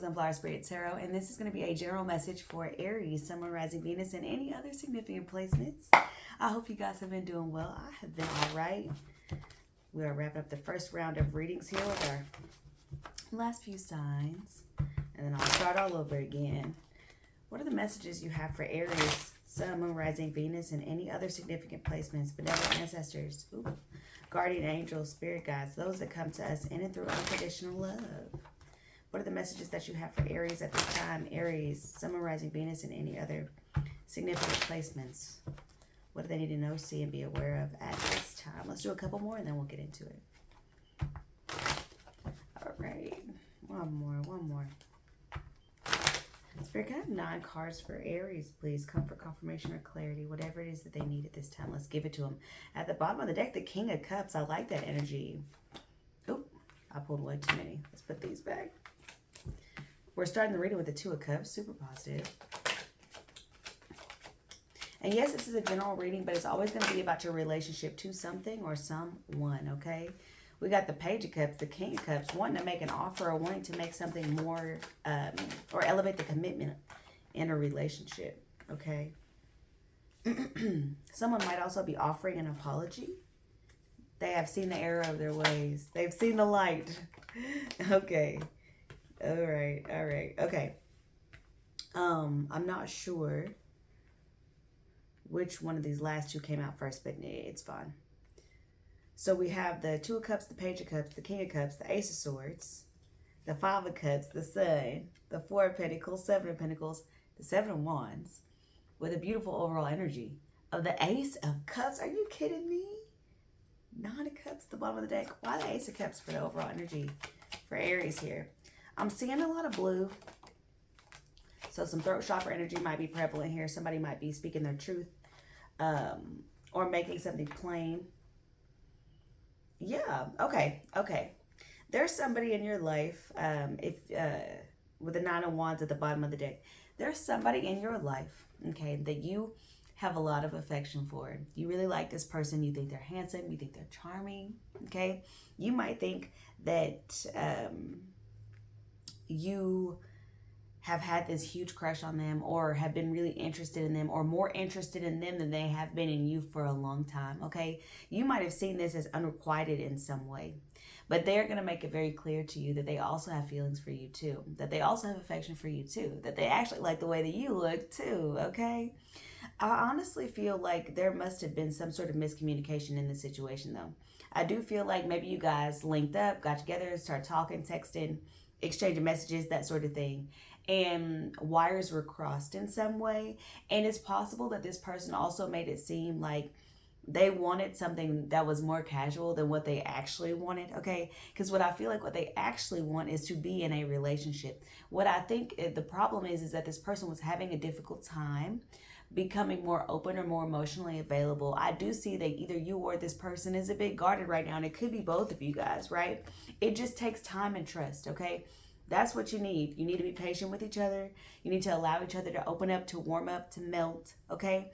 Sunflower Spirit Tarot, and this is going to be a general message for Aries, Sun, Moon, Rising, Venus, and any other significant placements. I hope you guys have been doing well. I have been all right. We are wrapping up the first round of readings here with our last few signs, and then I'll start all over again. What are the messages you have for Aries, Sun, Moon, Rising, Venus, and any other significant placements? Benevolent ancestors, guardian angels, spirit guides, those that come to us in and through unconditional love. What are the messages that you have for Aries at this time? Aries, Sun, Moon, Rising, Venus, and any other significant placements. What do they need to know, see, and be aware of at this time? Let's do a couple more and then we'll get into it. All right. One more. Spirit, can I have 9 cards for Aries, please? Comfort, confirmation, or clarity. Whatever it is that they need at this time, let's give it to them. At the bottom of the deck, the King of Cups. I like that energy. Oop, I pulled way too many. Let's put these back. We're starting the reading with the Two of Cups. Super positive. And yes, this is a general reading, but it's always going to be about your relationship to something or someone, okay? We got the Page of Cups, the King of Cups, wanting to make an offer or wanting to make something more, or elevate the commitment in a relationship, okay? Someone might also be offering an apology. They have seen the error of their ways. They've seen the light. Okay. All right. Okay. I'm not sure which one of these last two came out first, but it's fine. So we have the Two of Cups, the Page of Cups, the King of Cups, the Ace of Swords, the Five of Cups, the Sun, the Four of Pentacles, Seven of Pentacles, the Seven of Wands, with a beautiful overall energy of the Ace of Cups. Are you kidding me? 9 of Cups, the bottom of the deck. Why the Ace of Cups for the overall energy for Aries here? I'm seeing a lot of blue. So some throat chakra energy might be prevalent here. Somebody might be speaking their truth, or making something plain. Yeah, okay. There's somebody in your life, with the 9 of Wands at the bottom of the deck, there's somebody in your life, okay, that you have a lot of affection for. You really like this person. You think they're handsome. You think they're charming, okay? You might think that you have had this huge crush on them, or have been really interested in them, or more interested in them than they have been in you for a long time, okay? You might have seen this as unrequited in some way, but they're going to make it very clear to you that they also have feelings for you too, that they also have affection for you too, that they actually like the way that you look too, okay? I honestly feel like there must have been some sort of miscommunication in this situation though. I do feel like maybe you guys linked up, got together, started talking, texting, exchanging messages, that sort of thing, and wires were crossed in some way. And it's possible that this person also made it seem like they wanted something that was more casual than what they actually wanted, okay? Because what I feel like what they actually want is to be in a relationship. What I think the problem is that this person was having a difficult time becoming more open or more emotionally available. I do see that either you or this person is a bit guarded right now, and it could be both of you guys, right? It just takes time and trust, okay? That's what you need. You need to be patient with each other. You need to allow each other to open up, to warm up, to melt, okay?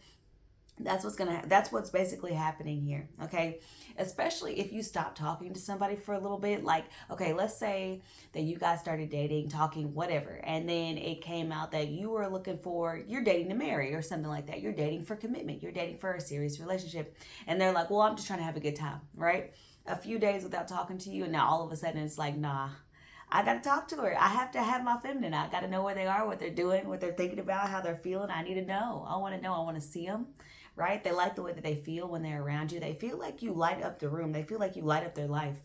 That's what's basically happening here, okay? Especially if you stop talking to somebody for a little bit. Like, okay, let's say that you guys started dating, talking, whatever, and then it came out that you're dating to marry or something like that. You're dating for commitment. You're dating for a serious relationship. And they're like, well, I'm just trying to have a good time, right? A few days without talking to you, and now all of a sudden it's like, nah, I got to talk to her. I have to have my feminine. I got to know where they are, what they're doing, what they're thinking about, how they're feeling. I need to know. I want to know. I want to see them, right? They like the way that they feel when they're around you. They feel like you light up the room. They feel like you light up their life.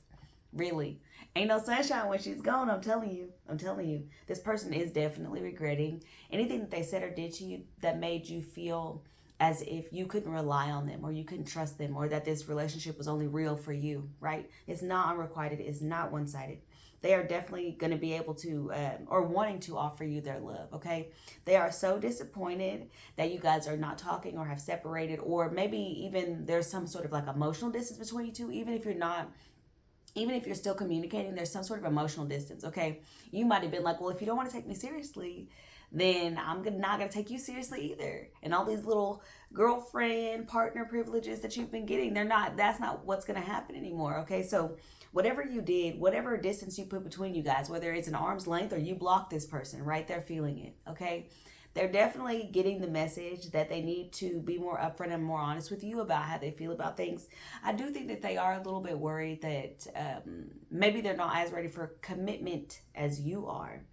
Really. Ain't no sunshine when she's gone. I'm telling you. This person is definitely regretting anything that they said or did to you that made you feel as if you couldn't rely on them, or you couldn't trust them, or that this relationship was only real for you, right? It's not unrequited. It's not one-sided. They are definitely going to be able to, or wanting to offer you their love, okay? They are so disappointed that you guys are not talking or have separated, or maybe even there's some sort of like emotional distance between you two, even if you're still communicating, there's some sort of emotional distance, okay? You might have been like, well, if you don't want to take me seriously, then not going to take you seriously either. And all these little girlfriend, partner privileges that you've been getting, that's not what's going to happen anymore. Okay. So whatever you did, whatever distance you put between you guys, whether it's an arm's length or you block this person, right? They're feeling it. Okay. They're definitely getting the message that they need to be more upfront and more honest with you about how they feel about things. I do think that they are a little bit worried that maybe they're not as ready for commitment as you are.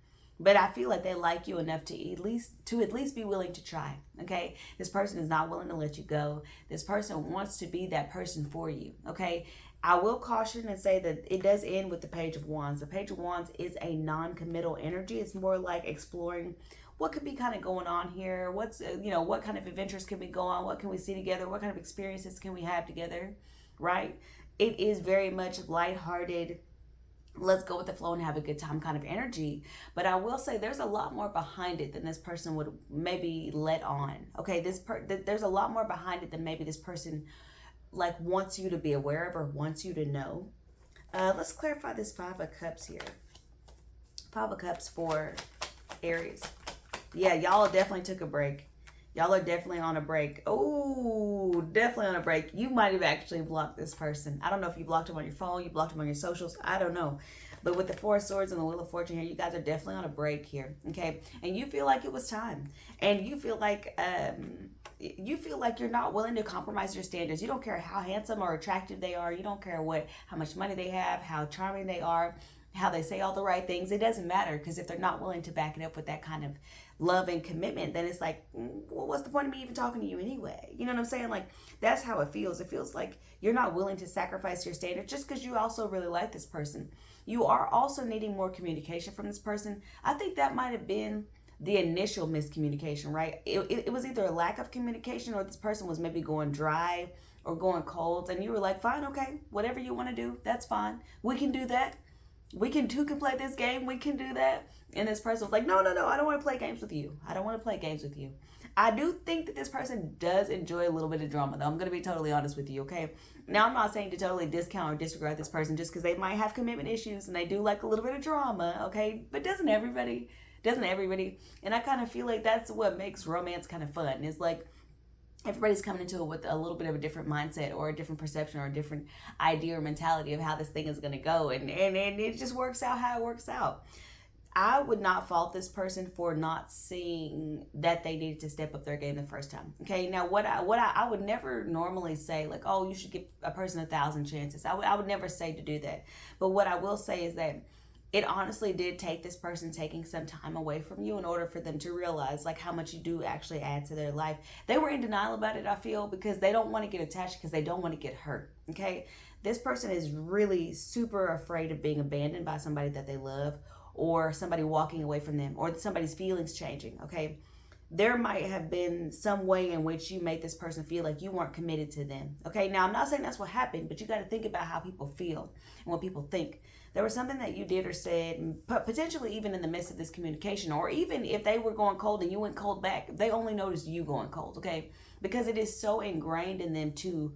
But I feel like they like you enough to at least be willing to try. Okay, this person is not willing to let you go. This person wants to be that person for you. Okay, I will caution and say that it does end with the Page of Wands. The Page of Wands is a non-committal energy. It's more like exploring what could be kind of going on here. What's what kind of adventures can we go on? What can we see together? What kind of experiences can we have together? Right? It is very much lighthearted, let's go with the flow and have a good time kind of energy. But I will say there's a lot more behind it than this person would maybe let on. Okay, there's a lot more behind it than maybe this person like wants you to be aware of or wants you to know. Let's clarify this Five of Cups here. Five of Cups for Aries. Yeah, y'all definitely took a break. Y'all are definitely on a break. Oh, definitely on a break. You might have actually blocked this person. I don't know if you blocked them on your phone, you blocked them on your socials. I don't know. But with the Four of Swords and the Wheel of Fortune here, you guys are definitely on a break here. Okay. And you feel like it was time. And you feel like you're not willing to compromise your standards. You don't care how handsome or attractive they are. You don't care how much money they have, how charming they are, how they say all the right things. It doesn't matter, because if they're not willing to back it up with that kind of love and commitment, then it's like, well, what's the point of me even talking to you anyway? You know what I'm saying? Like, that's how it feels. It feels like you're not willing to sacrifice your standards just because you also really like this person. You are also needing more communication from this person. I think that might have been the initial miscommunication, right? It was either a lack of communication, or this person was maybe going dry or going cold, and you were like, fine, okay, whatever you want to do, that's fine. We can do that. We can play this game. We can do that. And this person was like, no, I don't want to play games with you. I don't want to play games with you. I do think that this person does enjoy a little bit of drama, though. I'm going to be totally honest with you, okay? Now, I'm not saying to totally discount or disregard this person just because they might have commitment issues and they do like a little bit of drama, okay? But doesn't everybody? And I kind of feel like that's what makes romance kind of fun. It's like everybody's coming into it with a little bit of a different mindset or a different perception or a different idea or mentality of how this thing is going to go. And it just works out how it works out. I would not fault this person for not seeing that they needed to step up their game the first time. Okay, now what I would never normally say, like, oh, you should give a person 1,000 chances. I would never say to do that. But what I will say is that it honestly did take this person taking some time away from you in order for them to realize like how much you do actually add to their life. They were in denial about it, I feel, because they don't want to get attached, because they don't want to get hurt. Okay, this person is really super afraid of being abandoned by somebody that they love, or somebody walking away from them, or somebody's feelings changing. Okay, there might have been some way in which you made this person feel like you weren't committed to them. Okay, now I'm not saying that's what happened, but you got to think about how people feel and what people think. There was something that you did or said, potentially even in the midst of this communication, or even if they were going cold and you went cold back, they only noticed you going cold, okay? Because it is so ingrained in them to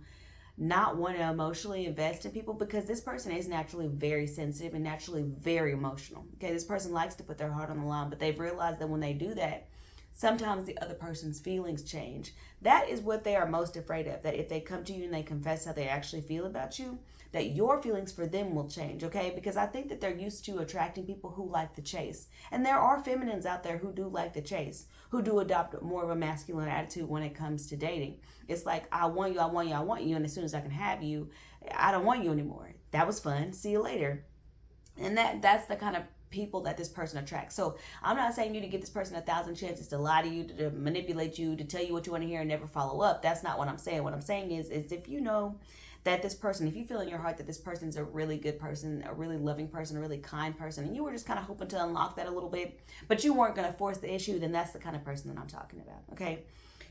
not want to emotionally invest in people, because this person is naturally very sensitive and naturally very emotional. Okay, this person likes to put their heart on the line, but they've realized that when they do that, sometimes the other person's feelings change. That is what they are most afraid of, that if they come to you and they confess how they actually feel about you, that your feelings for them will change, okay? Because I think that they're used to attracting people who like the chase. And there are feminines out there who do like the chase, who do adopt more of a masculine attitude when it comes to dating. It's like, I want you, and as soon as I can have you, I don't want you anymore. That was fun. See you later. And that's the kind of people that this person attracts. So I'm not saying you to give this person 1,000 chances to lie to you, to manipulate you, to tell you what you want to hear and never follow up. That's not what I'm saying. What I'm saying is if you know that this person, if you feel in your heart that this person's a really good person, a really loving person, a really kind person, and you were just kind of hoping to unlock that a little bit, but you weren't going to force the issue, then that's the kind of person that I'm talking about, okay?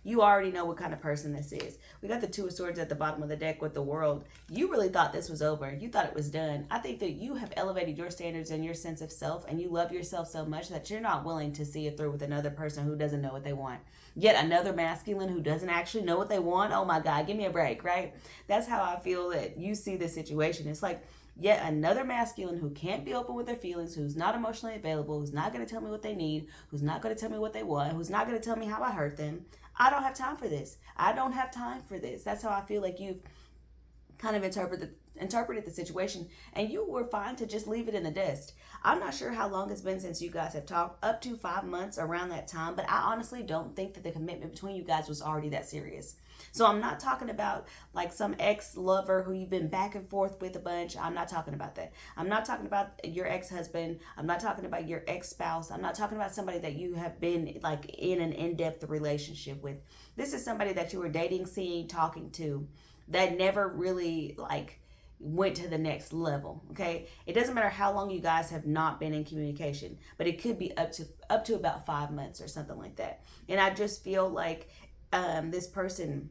You already know what kind of person this is. We got the Two of Swords at the bottom of the deck with the World. You really thought this was over. You thought it was done. I think that you have elevated your standards and your sense of self, and you love yourself so much that you're not willing to see it through with another person who doesn't know what they want. Yet another masculine who doesn't actually know what they want. Oh my God, give me a break, right? That's how I feel that you see this situation. It's like yet another masculine who can't be open with their feelings, who's not emotionally available, who's not going to tell me what they need, who's not going to tell me what they want, who's not going to tell me how I hurt them. I don't have time for this. I don't have time for this. That's how I feel like you've kind of interpreted the situation, and you were fine to just leave it in the dust. I'm not sure how long it's been since you guys have talked, up to 5 months around that time, but I honestly don't think that the commitment between you guys was already that serious. So I'm not talking about like some ex-lover who you've been back and forth with a bunch. I'm not talking about that. I'm not talking about your ex-husband. I'm not talking about your ex-spouse. I'm not talking about somebody that you have been like in an in-depth relationship with. This is somebody that you were dating, seeing, talking to, that never really like went to the next level. Okay, it doesn't matter how long you guys have not been in communication, but it could be up to about 5 months or something like that. And I just feel like this person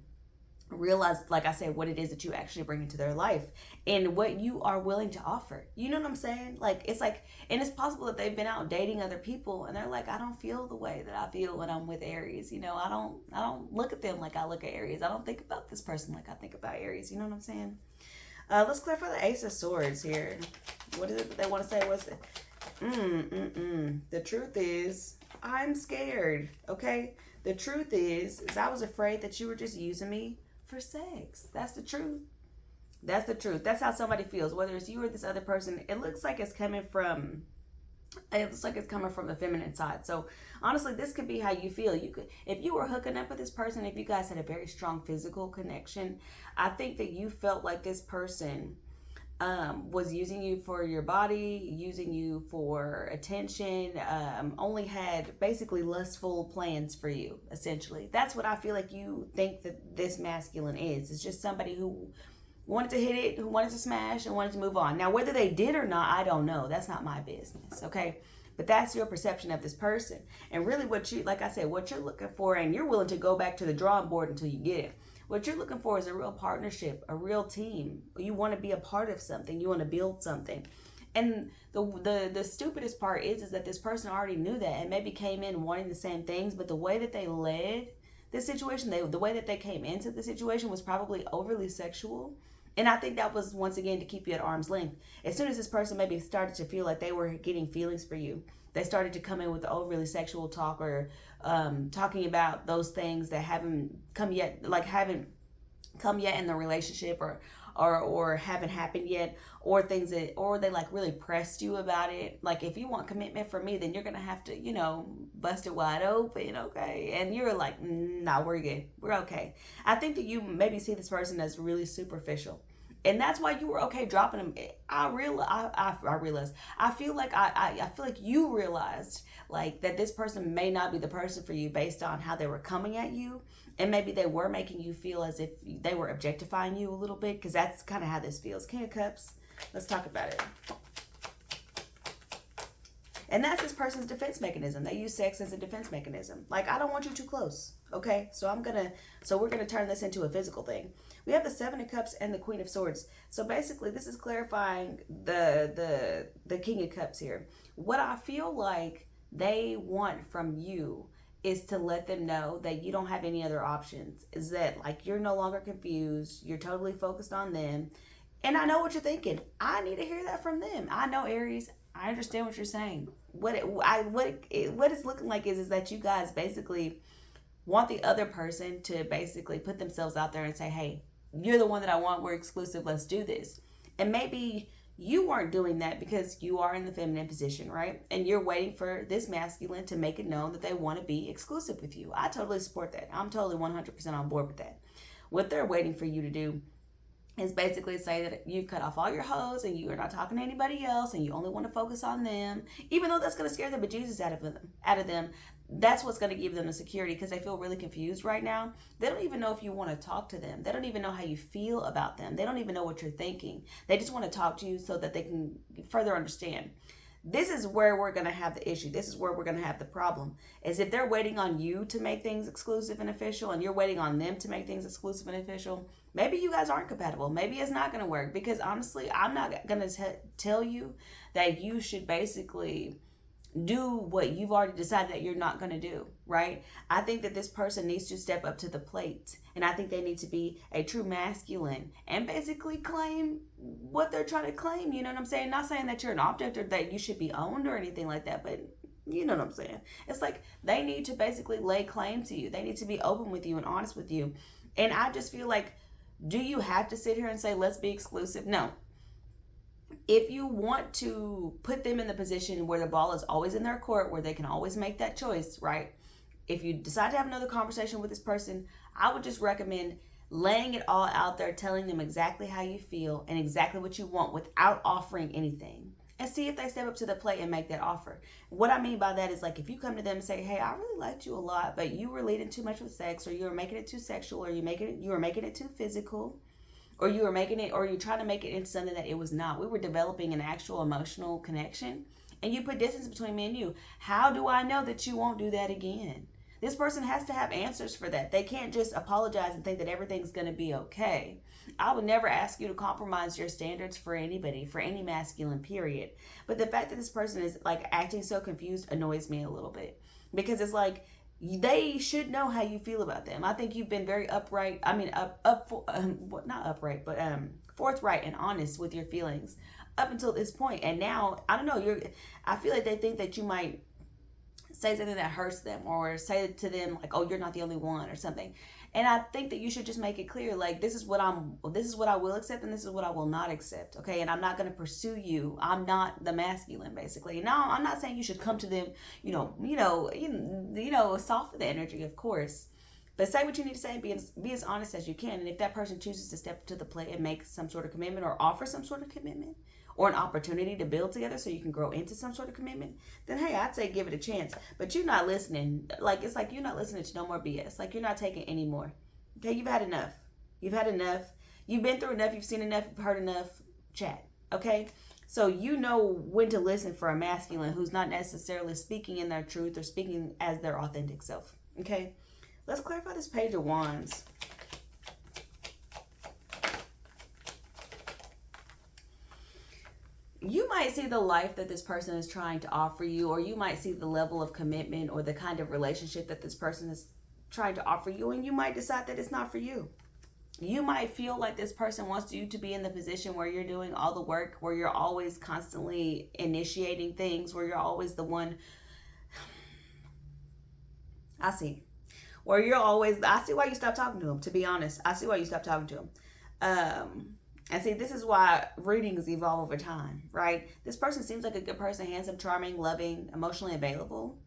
realized, like I said, what it is that you actually bring into their life and what you are willing to offer. You know what I'm saying? Like, it's like, and it's possible that they've been out dating other people and they're like, I don't feel the way that I feel when I'm with Aries. You know, I don't look at them like I look at Aries. I don't think about this person like I think about Aries. You know what I'm saying? Let's clarify the Ace of Swords here. What is it that they want to say? What's it? The truth is, I'm scared. Okay? The truth is I was afraid that you were just using me for sex. That's the truth. That's the truth. That's how somebody feels. Whether it's you or this other person, it looks like it's coming from the feminine side. So honestly, this could be how you feel. You could, if you were hooking up with this person, if you guys had a very strong physical connection, I think that you felt like this person was using you for your body, using you for attention, only had basically lustful plans for you, essentially. That's what I feel like you think that this masculine is. It's just somebody who wanted to hit it, who wanted to smash, and wanted to move on. Now, whether they did or not, I don't know. That's not my business, okay? But that's your perception of this person. And really what you, like I said, what you're looking for, and you're willing to go back to the drawing board until you get it. What you're looking for is a real partnership, a real team. You want to be a part of something. You want to build something. And the stupidest part is that this person already knew that and maybe came in wanting the same things, but the way that they led this situation, the way that they came into the situation was probably overly sexual. And I think that was, once again, to keep you at arm's length. As soon as this person maybe started to feel like they were getting feelings for you, they started to come in with the overly sexual talk, or talking about those things that haven't come yet in the relationship, or haven't happened yet, or things that, or they like really pressed you about it. Like, if you want commitment from me, then you're gonna have to, you know, bust it wide open, okay? And you're like, nah, we're good, we're okay. I think that you maybe see this person as really superficial, and that's why you were okay dropping them. I realized. I feel like you realized like that this person may not be the person for you based on how they were coming at you, and maybe they were making you feel as if they were objectifying you a little bit, because that's kind of how this feels. King of Cups. Let's talk about it. And that's this person's defense mechanism. They use sex as a defense mechanism. Like, I don't want you too close. Okay, so we're gonna turn this into a physical thing. We have the Seven of Cups and the Queen of Swords. So basically, this is clarifying the King of Cups here. What I feel like they want from you is to let them know that you don't have any other options. Is that like you're no longer confused. You're totally focused on them. And I know what you're thinking. I need to hear that from them. I know, Aries. I understand what you're saying. What it's looking like is that you guys basically want the other person to basically put themselves out there and say, hey, you're the one that I want. We're exclusive. Let's do this. And maybe you weren't doing that because you are in the feminine position, right? And you're waiting for this masculine to make it known that they want to be exclusive with you. I totally support that. I'm totally 100% on board with that. What they're waiting for you to do is basically say that you've cut off all your hoes and you are not talking to anybody else and you only want to focus on them, even though that's going to scare the bejesus out of them. That's what's going to give them the security, because they feel really confused right now. They don't even know if you want to talk to them. They don't even know how you feel about them. They don't even know what you're thinking. They just want to talk to you so that they can further understand. This is where we're going to have the issue. This is where we're going to have the problem. Is if they're waiting on you to make things exclusive and official, and you're waiting on them to make things exclusive and official, maybe you guys aren't compatible. Maybe it's not going to work. Because honestly, I'm not going to tell you that you should basically do what you've already decided that you're not going to do, right? I think that this person needs to step up to the plate, and I think they need to be a true masculine and basically claim what they're trying to claim. You know what I'm saying? Not saying that you're an object or that you should be owned or anything like that, but you know what I'm saying? It's like they need to basically lay claim to you. They need to be open with you and honest with you. And I just feel like, do you have to sit here and say, let's be exclusive? No. If you want to put them in the position where the ball is always in their court, where they can always make that choice, right? If you decide to have another conversation with this person, I would just recommend laying it all out there, telling them exactly how you feel and exactly what you want without offering anything. And see if they step up to the plate and make that offer. What I mean by that is, like, if you come to them and say, hey, I really liked you a lot, but you were leading too much with sex, or you were making it too sexual, or you were making it too physical, or you were making it, or you're trying to make it into something that it was not. We were developing an actual emotional connection, and you put distance between me and you. How do I know that you won't do that again? This person has to have answers for that. They can't just apologize and think that everything's going to be okay. I would never ask you to compromise your standards for anybody, for any masculine, period. But the fact that this person is like acting so confused annoys me a little bit, because it's like, they should know how you feel about them. I think you've been very upright. I mean, not upright, but forthright and honest with your feelings up until this point. And now, I don't know. I feel like they think that you might say something that hurts them, or say to them like, "Oh, you're not the only one," or something. And I think that you should just make it clear, like, this is what I will accept, and this is what I will not accept. Okay, and I'm not going to pursue you. I'm not the masculine, basically. No, I'm not saying you should come to them, soften the energy, of course. But say what you need to say and be as honest as you can. And if that person chooses to step to the plate and make some sort of commitment, or offer some sort of commitment, or an opportunity to build together so you can grow into some sort of commitment, then hey, I'd say give it a chance. But you're not listening. Like, it's like you're not listening to no more BS. Like, you're not taking any more. Okay, you've had enough. You've had enough. You've been through enough. You've seen enough. You've heard enough. Chat. Okay? So you know when to listen for a masculine who's not necessarily speaking in their truth or speaking as their authentic self. Okay? Let's clarify this Page of Wands. You might see the life that this person is trying to offer you, or you might see the level of commitment or the kind of relationship that this person is trying to offer you, and you might decide that it's not for you. You might feel like this person wants you to be in the position where you're doing all the work, where you're always constantly initiating things, where you're always the one. I see why you stopped talking to him, to be honest. I see why you stopped talking to him. And see, this is why readings evolve over time, right? This person seems like a good person, handsome, charming, loving, emotionally available.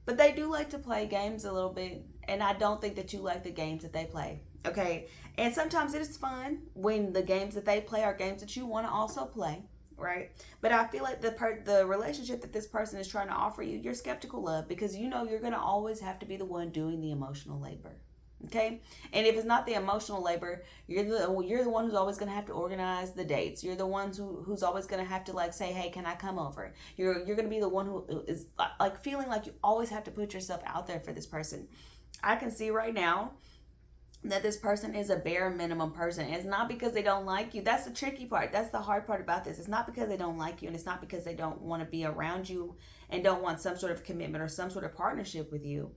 But they do like to play games a little bit. And I don't think that you like the games that they play, okay? And sometimes it is fun when the games that they play are games that you want to also play, right? But I feel like the relationship that this person is trying to offer you, you're skeptical of, because you know you're going to always have to be the one doing the emotional labor. Okay, and if it's not the emotional labor, you're the one who's always going to have to organize the dates. You're the ones who's always going to have to like say, hey, can I come over? You're going to be the one who is like feeling like you always have to put yourself out there for this person. I can see right now that this person is a bare minimum person. It's not because they don't like you. That's the tricky part. That's the hard part about this. It's not because they don't like you, and it's not because they don't want to be around you and don't want some sort of commitment or some sort of partnership with you.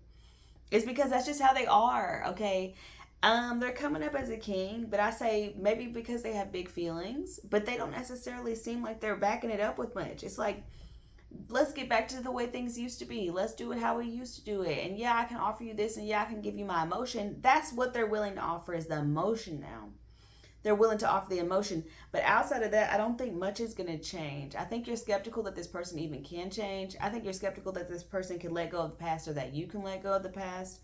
It's because that's just how they are, okay? They're coming up as a king, but I say maybe because they have big feelings, but they don't necessarily seem like they're backing it up with much. It's like, let's get back to the way things used to be. Let's do it how we used to do it. And yeah, I can offer you this, and yeah, I can give you my emotion. That's what they're willing to offer, is the emotion now. They're willing to offer the emotion. But outside of that, I don't think much is going to change. I think you're skeptical that this person even can change. I think you're skeptical that this person can let go of the past, or that you can let go of the past.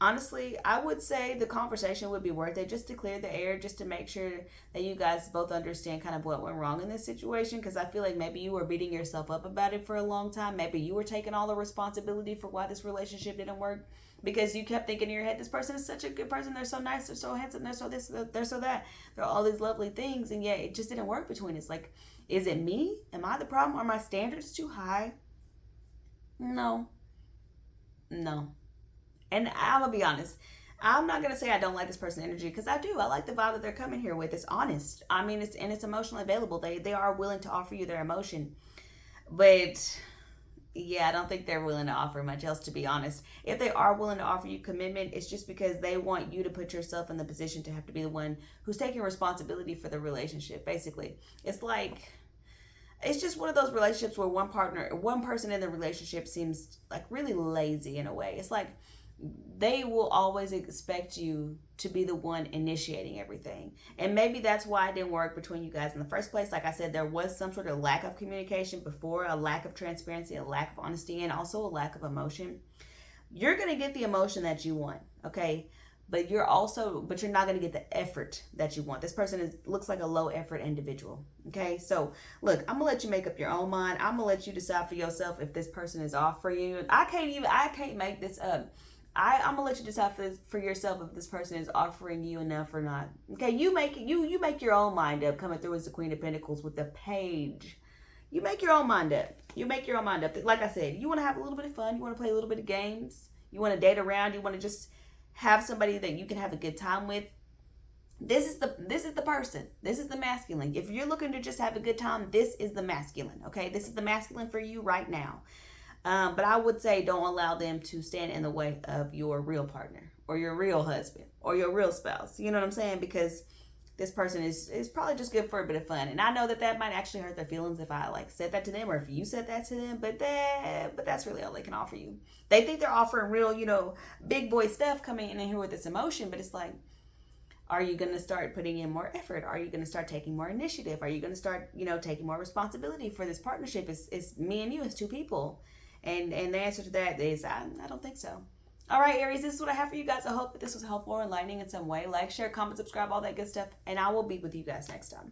honestly, I would say the conversation would be worth it, just to clear the air, just to make sure that you guys both understand kind of what went wrong in this situation. Because I feel like maybe you were beating yourself up about it for a long time. Maybe you were taking all the responsibility for why this relationship didn't work, because you kept thinking in your head, this person is such a good person. They're so nice. They're so handsome. They're so this. They're so that. They're all these lovely things. And yet it just didn't work between us. Like, is it me? Am I the problem? Are my standards too high? No. No. And I'm gonna be honest. I'm not gonna say I don't like this person's energy, because I do. I like the vibe that they're coming here with. It's honest. I mean, it's emotionally available. They are willing to offer you their emotion, but yeah, I don't think they're willing to offer much else, to be honest. If they are willing to offer you commitment, it's just because they want you to put yourself in the position to have to be the one who's taking responsibility for the relationship. Basically, it's just one of those relationships where one person in the relationship seems like really lazy in a way. It's like they will always expect you to be the one initiating everything. And maybe that's why it didn't work between you guys in the first place. Like I said, there was some sort of lack of communication before, a lack of transparency, a lack of honesty, and also a lack of emotion. You're going to get the emotion that you want, okay? But you're not going to get the effort that you want. This person looks like a low effort individual. Okay. So look, I'm going to let you make up your own mind. I'm going to let you decide for yourself if this person is off for you. I can't make this up. I'm gonna let you decide for yourself if this person is offering you enough or not. Okay, you make your own mind up. Coming through as the Queen of Pentacles with the Page, you make your own mind up. You make your own mind up. Like I said, you want to have a little bit of fun. You want to play a little bit of games. You want to date around. You want to just have somebody that you can have a good time with. This is the person. This is the masculine. If you're looking to just have a good time, this is the masculine. Okay, this is the masculine for you right now. But I would say don't allow them to stand in the way of your real partner or your real husband or your real spouse. You know what I'm saying? Because this person is probably just good for a bit of fun. And I know that might actually hurt their feelings if I like said that to them, or if you said that to them, but that's really all they can offer you. They think they're offering real, big boy stuff coming in here with this emotion, but it's like, are you going to start putting in more effort? Are you going to start taking more initiative? Are you going to start, taking more responsibility for this partnership? It's me and you, it's two people. And the answer to that is, I don't think so. All right, Aries, this is what I have for you guys. I hope that this was helpful or enlightening in some way. Like, share, comment, subscribe, all that good stuff. And I will be with you guys next time.